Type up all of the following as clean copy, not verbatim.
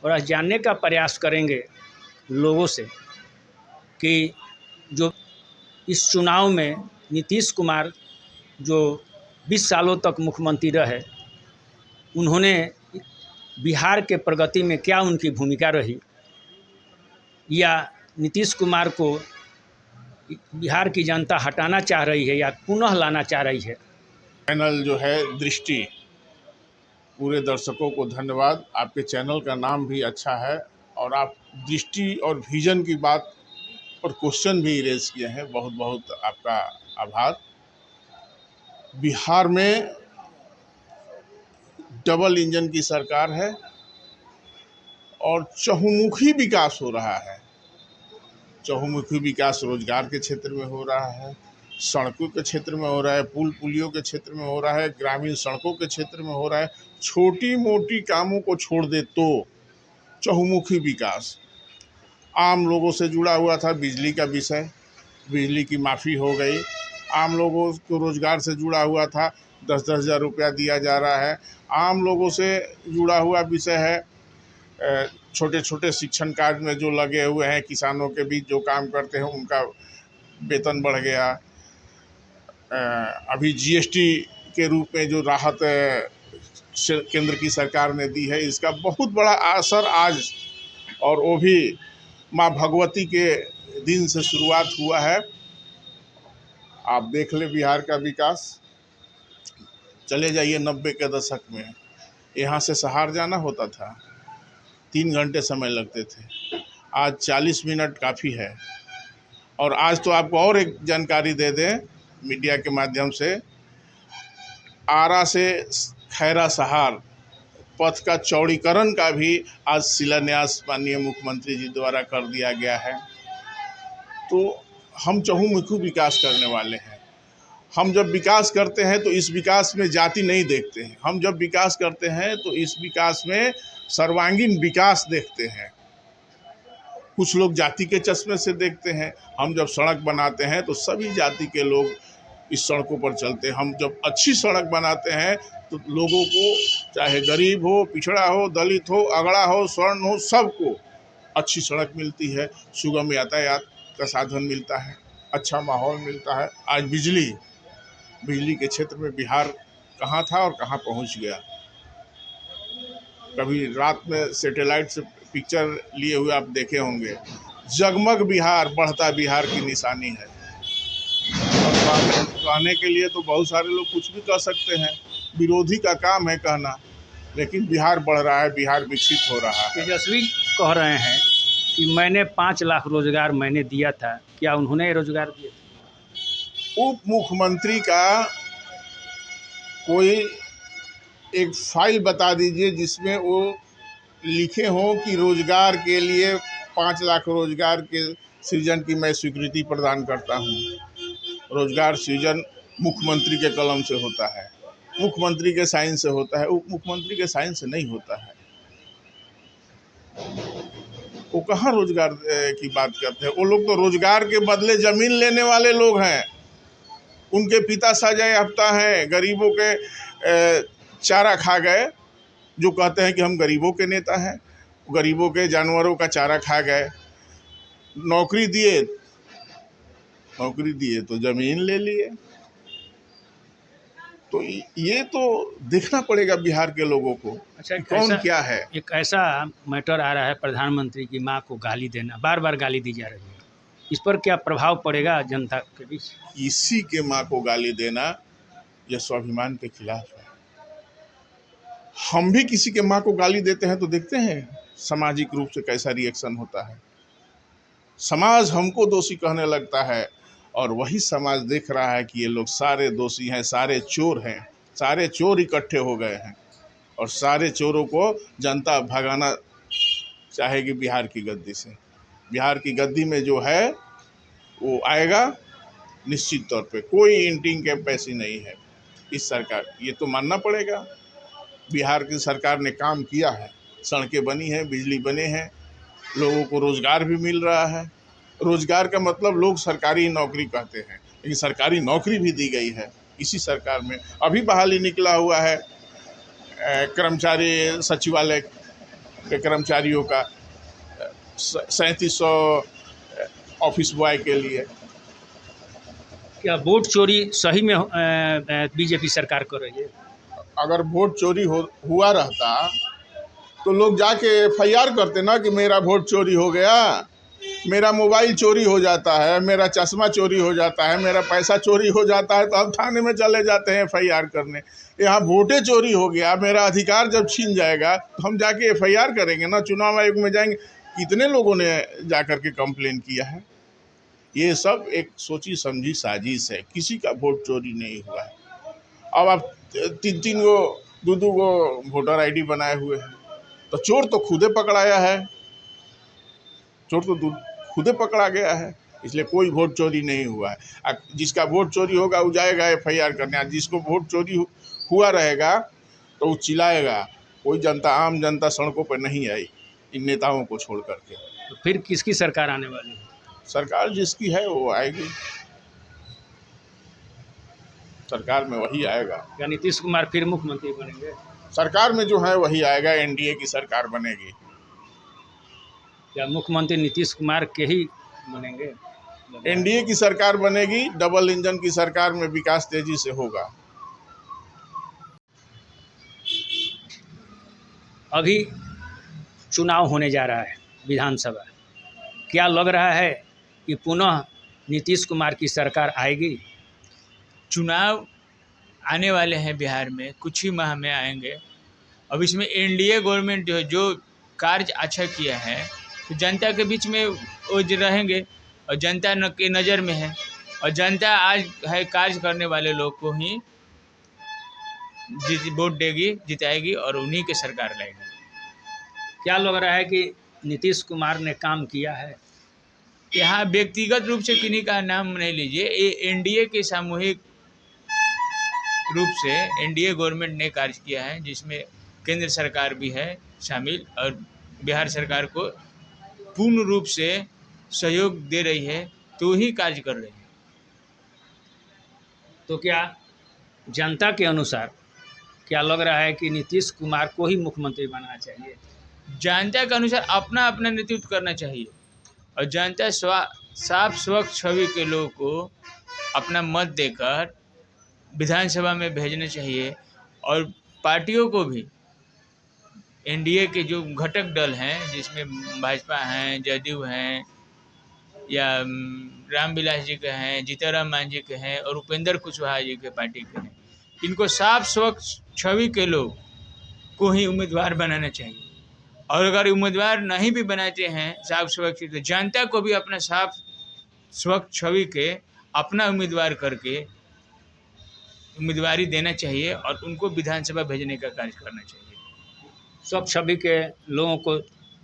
और जानने का प्रयास करेंगे लोगों से कि जो इस चुनाव में नीतीश कुमार जो 20 सालों तक मुख्यमंत्री रहे, उन्होंने बिहार के प्रगति में क्या उनकी भूमिका रही, या नीतीश कुमार को बिहार की जनता हटाना चाह रही है या पुनः लाना चाह रही है। चैनल जो है दृष्टि, पूरे दर्शकों को धन्यवाद। आपके चैनल का नाम भी अच्छा है और आप दृष्टि और विजन की बात और क्वेश्चन भी रेज किए हैं, बहुत बहुत आपका आभार। बिहार में डबल इंजन की सरकार है और चहुमुखी विकास हो रहा है। चहुमुखी विकास रोजगार के क्षेत्र में हो रहा है, सड़कों के क्षेत्र में हो रहा है, पुल पुलियों के क्षेत्र में हो रहा है, ग्रामीण सड़कों के क्षेत्र में हो रहा है। छोटी मोटी कामों को छोड़ दे तो चहुमुखी विकास। आम लोगों से जुड़ा हुआ था बिजली का विषय, बिजली की माफ़ी हो गई। आम लोगों को रोजगार से जुड़ा हुआ था, 10-10 हज़ार रुपया दिया जा रहा है। आम लोगों से जुड़ा हुआ विषय है, छोटे छोटे शिक्षण कार्य में जो लगे हुए हैं, किसानों के बीच जो काम करते हैं उनका वेतन बढ़ गया। अभी जीएसटी के रूप में जो राहत केंद्र की सरकार ने दी है, इसका बहुत बड़ा असर आज, और वो भी माँ भगवती के दिन से शुरुआत हुआ है। आप देख ले बिहार का विकास। चले जाइए 90 के दशक में, यहाँ से सहार जाना होता था, 3 घंटे समय लगते थे, आज 40 मिनट काफ़ी है। और आज तो आपको और एक जानकारी दे दें मीडिया के माध्यम से, आरा से खैरा सहार पथ का चौड़ीकरण का भी आज शिलान्यास माननीय मुख्यमंत्री जी द्वारा कर दिया गया है। तो हम चहुमुखी विकास करने वाले हैं। हम जब विकास करते हैं तो इस विकास में जाति नहीं देखते हैं, हम जब विकास करते हैं तो इस विकास में सर्वांगीण विकास देखते हैं। कुछ लोग जाति के चश्मे से देखते हैं। हम जब सड़क बनाते हैं तो सभी जाति के लोग इस सड़कों पर चलते हैं। हम जब अच्छी सड़क बनाते हैं तो लोगों को, चाहे गरीब हो, पिछड़ा हो, दलित हो, अगड़ा हो, स्वर्ण हो, सबको अच्छी सड़क मिलती है, सुगम यातायात का साधन मिलता है, अच्छा माहौल मिलता है। आज बिजली के क्षेत्र में बिहार कहाँ था और कहाँ पहुँच गया। कभी रात में सैटेलाइट से पिक्चर लिए हुए आप देखे होंगे, जगमग बिहार, बढ़ता बिहार की निशानी है। और कहने के लिए तो बहुत सारे लोग कुछ भी कह सकते हैं, विरोधी का काम है कहना, लेकिन बिहार बढ़ रहा है, बिहार विकसित हो रहा है। तेजस्वी कह रहे हैं कि मैंने 5 लाख रोजगार मैंने दिया था, क्या उन्होंने रोजगार दिए थे? उप मुख्यमंत्री का कोई एक फाइल बता दीजिए जिसमें वो लिखे हों कि रोजगार के लिए 5 लाख रोजगार के सृजन की मैं स्वीकृति प्रदान करता हूँ। रोजगार सृजन मुख्यमंत्री के कलम से होता है, मुख्यमंत्री के साइन से होता है, उप मुख्यमंत्री के साइन से नहीं होता है। वो कहाँ रोजगार की बात करते हैं? वो लोग तो रोजगार के बदले जमीन लेने वाले लोग हैं। उनके पिता सजाए हफ्ता हैं, गरीबों के चारा खा गए, जो कहते हैं कि हम गरीबों के नेता हैं। गरीबों के जानवरों का चारा खा गए। नौकरी दिए तो ज़मीन ले लिए। तो ये तो देखना पड़ेगा बिहार के लोगों को। अच्छा, कौन क्या है। एक ऐसा मैटर आ रहा है, प्रधानमंत्री की माँ को गाली देना, बार बार गाली दी जा रही है, इस पर क्या प्रभाव पड़ेगा जनता के बीच? किसी के माँ को गाली देना यह स्वाभिमान के खिलाफ है। हम भी किसी के माँ को गाली देते हैं तो देखते हैं सामाजिक रूप से कैसा रिएक्शन होता है। समाज हमको दोषी कहने लगता है और वही समाज देख रहा है कि ये लोग सारे दोषी हैं, सारे चोर हैं, सारे चोर इकट्ठे हो गए हैं और सारे चोरों को जनता भगाना चाहेगी बिहार की गद्दी से। बिहार की गद्दी में जो है वो आएगा निश्चित तौर पे। कोई इंटिंग कैपेसिटी नहीं है इस सरकार, ये तो मानना पड़ेगा। बिहार की सरकार ने काम किया है, सड़कें बनी हैं, बिजली बने हैं, लोगों को रोज़गार भी मिल रहा है। रोज़गार का मतलब लोग सरकारी नौकरी कहते हैं, लेकिन सरकारी नौकरी भी दी गई है इसी सरकार में। अभी बहाली निकला हुआ है कर्मचारी सचिवालय के कर्मचारियों का, 3700 ऑफिस बॉय के लिए। क्या वोट चोरी सही में बीजेपी सरकार कर रही है? अगर वोट चोरी हुआ रहता तो लोग जाके FIR करते ना कि मेरा वोट चोरी हो गया, मेरा मोबाइल चोरी हो जाता है, मेरा चश्मा चोरी हो जाता है, मेरा पैसा चोरी हो जाता है, तो हम थाने में चले जाते हैं FIR करने। यहाँ वोटें चोरी हो गया, मेरा अधिकार जब छीन जाएगा तो हम जाके FIR करेंगे ना, चुनाव आयोग में जाएंगे। कितने लोगों ने जा कर के कंप्लेन किया है। ये सब एक सोची समझी साजिश है, किसी का वोट चोरी नहीं हुआ है। अब आप 3-3 गो 2-2 गो वोटर ID बनाए हुए हैं, तो चोर तो खुदे पकड़ाया है, चोर तो खुदे पकड़ा गया है, इसलिए कोई वोट चोरी नहीं हुआ है। जिसका वोट चोरी होगा वो जाएगा FIR करने, जिसको वोट चोरी हुआ रहेगा तो वो चिल्लाएगा। कोई जनता, आम जनता सड़कों पर नहीं आई इन नेताओं को छोड़ करके। तो फिर किसकी सरकार आने वाली है? सरकार जिसकी है वो आएगी, सरकार में वही आएगा। क्या नीतीश कुमार फिर मुख्यमंत्री बनेंगे? सरकार में जो है वही आएगा, NDA की सरकार बनेगी। क्या मुख्यमंत्री नीतीश कुमार के ही बनेंगे? NDA की सरकार बनेगी, डबल इंजन की सरकार में विकास तेजी से होगा। अभी चुनाव होने जा रहा है विधानसभा, क्या लग रहा है कि पुनः नीतीश कुमार की सरकार आएगी? चुनाव आने वाले हैं बिहार में, कुछ ही माह में आएंगे। अब इसमें NDA गवर्नमेंट जो कार्य अच्छा किया है तो जनता के बीच में वो रहेंगे और जनता के नज़र में है, और जनता आज है कार्य करने वाले लोग को ही वोट देगी, जिताएगी और उन्हीं के सरकार लाएगी। क्या लग रहा है कि नीतीश कुमार ने काम किया है? यहाँ व्यक्तिगत रूप से किन्हीं का नाम नहीं लीजिए, ये NDA के सामूहिक रूप से NDA गवर्नमेंट ने कार्य किया है, जिसमें केंद्र सरकार भी है शामिल और बिहार सरकार को पूर्ण रूप से सहयोग दे रही है, तो ही कार्य कर रहे हैं। तो क्या जनता के अनुसार क्या लग रहा है कि नीतीश कुमार को ही मुख्यमंत्री बनाना चाहिए? जनता के अनुसार अपना अपना नेतृत्व करना चाहिए और जनता साफ स्वच्छ छवि के लोगों को अपना मत देकर विधानसभा में भेजना चाहिए। और पार्टियों को भी, NDA के जो घटक दल हैं जिसमें भाजपा हैं, जदयू हैं, या रामविलास जी के हैं, जीतनराम मांझी के हैं और उपेंद्र कुशवाहा जी के पार्टी के हैं, इनको साफ स्वच्छ छवि के लोग को ही उम्मीदवार बनाना चाहिए। और अगर उम्मीदवार नहीं भी बनाते हैं साफ स्वच्छ, तो जनता को भी अपना साफ स्वच्छ छवि के अपना उम्मीदवार करके उम्मीदवारी देना चाहिए और उनको विधानसभा भेजने का कार्य करना चाहिए। सब छवि के लोगों को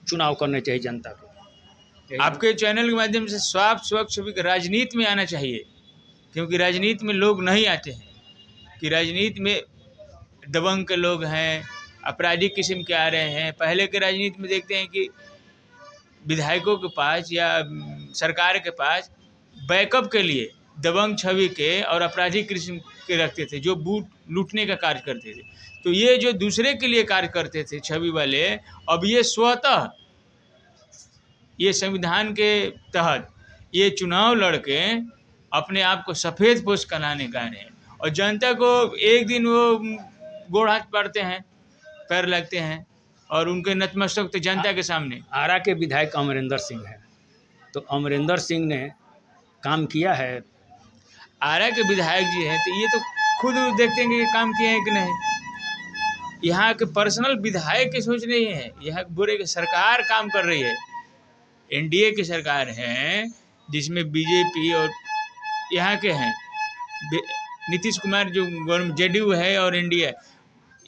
चुनाव करने चाहिए जनता को। आपके चैनल के माध्यम से साफ स्वच्छ छवि राजनीति में आना चाहिए, क्योंकि राजनीति में लोग नहीं आते हैं, कि राजनीति में दबंग के लोग हैं, आपराधिक किस्म के आ रहे हैं। पहले के राजनीति में देखते हैं कि विधायकों के पास या सरकार के पास बैकअप के लिए दबंग छवि के और आपराधिक किस्म के रखते थे, जो बूट लूटने का कार्य करते थे। तो ये जो दूसरे के लिए कार्य करते थे छवि वाले, अब ये स्वतः ये संविधान के तहत ये चुनाव लड़के अपने आप को सफ़ेद पोश कराने का रहे हैं और जनता को एक दिन वो गोड़ हाथ पड़ते हैं, पैर लगते हैं और उनके नतमस्तक तो जनता के सामने। आरा के विधायक अमरिंदर सिंह है, तो अमरिंदर सिंह ने काम किया है? आरा के विधायक जी हैं तो ये तो खुद देखते हैं कि काम किए हैं कि नहीं। यहाँ के पर्सनल विधायक की सोच नहीं है, यहाँ बुरे की सरकार काम कर रही है। NDA की सरकार है जिसमें BJP और यहाँ के हैं नीतीश कुमार जो गवर्नमेंट JDU है और NDA,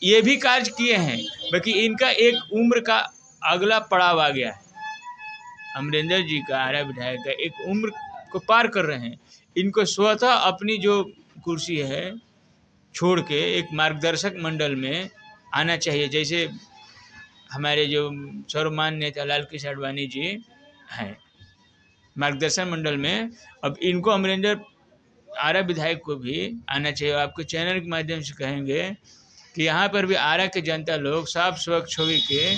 ये भी कार्य किए हैं, बाकी इनका एक उम्र का अगला पड़ाव आ गया है। अमरिंदर जी का, आरा विधायक का एक उम्र को पार कर रहे हैं। इनको स्वतः अपनी जो कुर्सी है छोड़ के एक मार्गदर्शक मंडल में आना चाहिए, जैसे हमारे जो सर्वमान्य नेता लाल कृष्ण आडवाणी जी हैं मार्गदर्शन मंडल में। अब इनको अमरिंदर आरा विधायक को भी आना चाहिए। आपके चैनल के माध्यम से कहेंगे कि यहाँ पर भी आरा के जनता लोग साफ स्वच्छ छवि के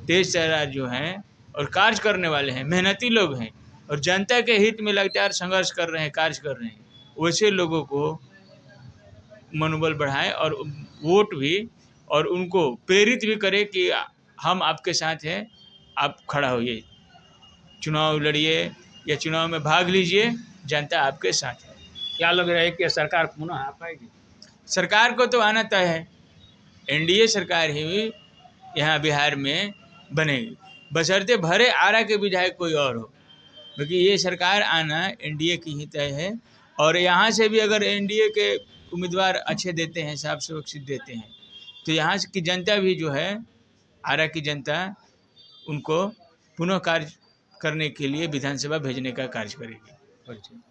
तेज तर्रार जो हैं और कार्य करने वाले हैं, मेहनती लोग हैं और जनता के हित में लगातार संघर्ष कर रहे हैं, कार्य कर रहे हैं, वैसे लोगों को मनोबल बढ़ाएं और वोट भी, और उनको प्रेरित भी करें कि हम आपके साथ हैं, आप खड़ा होइए, चुनाव लड़िए या चुनाव में भाग लीजिए, जनता आपके साथ है। क्या लग रहा है कि सरकार पुनः आ पाएगी? सरकार को तो आना तय है, एनडीए सरकार ही यहाँ बिहार में बनेगी, बशर्ते भरे आरा के विधायक कोई और हो, क्योंकि ये सरकार आना एनडीए की ही तय है। और यहाँ से भी अगर एनडीए के उम्मीदवार अच्छे देते हैं, साफ सुरक्षित देते हैं, तो यहाँ की जनता भी जो है, आरा की जनता उनको पुनः कार्य करने के लिए विधानसभा भेजने का कार्य करेगी। अच्छा।